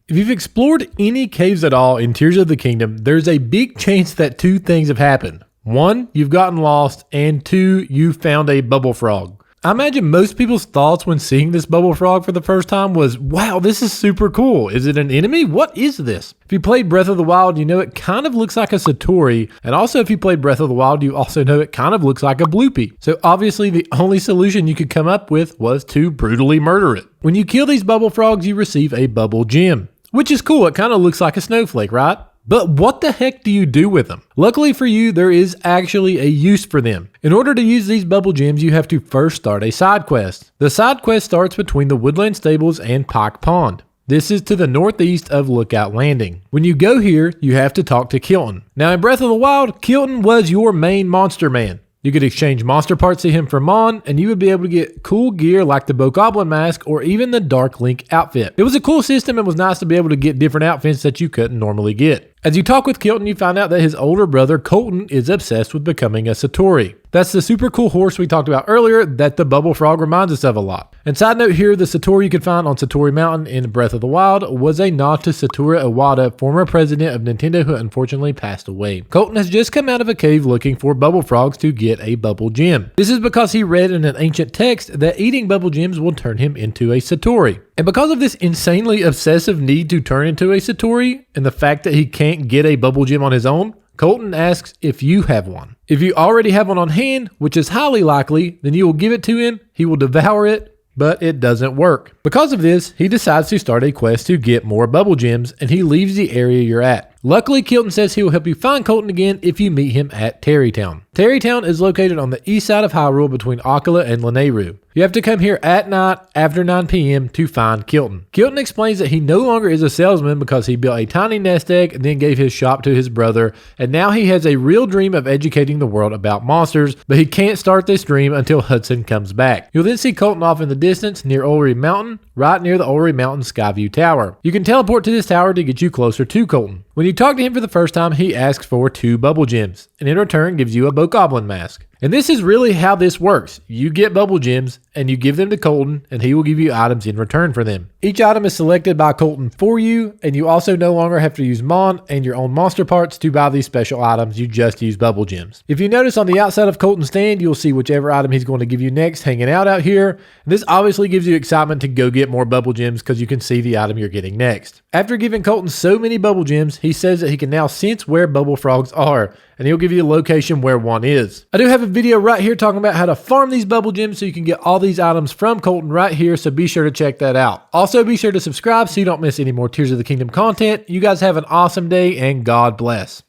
If you've explored any caves at all in Tears of the Kingdom, there's a big chance that two things have happened. One, you've gotten lost, and two, you found a Bubbul Frog. I imagine most people's thoughts when seeing this Bubbul Frog for the first time was, wow, this is super cool. Is it an enemy? What is this? If you played Breath of the Wild, you know it kind of looks like a Satori, and also if you played Breath of the Wild, you also know it kind of looks like a Bluepee. So obviously the only solution you could come up with was to brutally murder it. When you kill these Bubbul Frogs, you receive a Bubbul Gem, which is cool. It kind of looks like a snowflake, right? But what the heck do you do with them? Luckily for you, there is actually a use for them. In order to use these Bubbul Gems, you have to first start a side quest. The side quest starts between the Woodland Stables and Pike Pond. This is to the northeast of Lookout Landing. When you go here, you have to talk to Kilton. Now in Breath of the Wild, Kilton was your main monster man. You could exchange monster parts to him for Mon, and you would be able to get cool gear like the Bokoblin mask or even the Dark Link outfit. It was a cool system and was nice to be able to get different outfits that you couldn't normally get. As you talk with Kilton, you find out that his older brother Koltin is obsessed with becoming a Satori. That's the super cool horse we talked about earlier that the Bubbul Frog reminds us of a lot. And side note here, the Satori you could find on Satori Mountain in Breath of the Wild was a nod to Satoru Iwata, former president of Nintendo who unfortunately passed away. Koltin has just come out of a cave looking for Bubbul Frogs to get a Bubbul Gem. This is because he read in an ancient text that eating Bubbul Gems will turn him into a Satori. And because of this insanely obsessive need to turn into a Satori and the fact that he can't get a Bubbul Gem on his own, Koltin asks if you have one. If you already have one on hand, which is highly likely, then you will give it to him, he will devour it, but it doesn't work. Because of this, he decides to start a quest to get more Bubbul Gems, and he leaves the area you're at. Luckily, Kilton says he will help you find Koltin again if you meet him at Tarrytown. Tarrytown is located on the east side of Hyrule between Akkala and Lanayru. You have to come here at night after 9 p.m. to find Kilton. Kilton explains that he no longer is a salesman because he built a tiny nest egg and then gave his shop to his brother, and now he has a real dream of educating the world about monsters, but he can't start this dream until Hudson comes back. You'll then see Koltin off in the distance near Ulri Mountain, right near the Ulri Mountain Skyview Tower. You can teleport to this tower to get you closer to Koltin. When you talk to him for the first time, he asks for 2 Bubbul Gems, and in return gives you a Bokoblin mask. And this is really how this works. You get Bubbul Gems, and you give them to Koltin, and he will give you items in return for them. Each item is selected by Koltin for you, and you also no longer have to use Mon and your own monster parts to buy these special items. You just use Bubbul Gems. If you notice on the outside of Koltin's stand, you'll see whichever item he's going to give you next hanging out here. This obviously gives you excitement to go get more Bubbul Gems because you can see the item you're getting next. After giving Koltin so many Bubbul Gems, he says that he can now sense where Bubbul Frogs are, and he'll give you a location where one is. I do have a video right here talking about how to farm these Bubbul Gems so you can get all these items from Koltin right here, so be sure to check that out. Also, be sure to subscribe so you don't miss any more Tears of the Kingdom content. You guys have an awesome day, and God bless.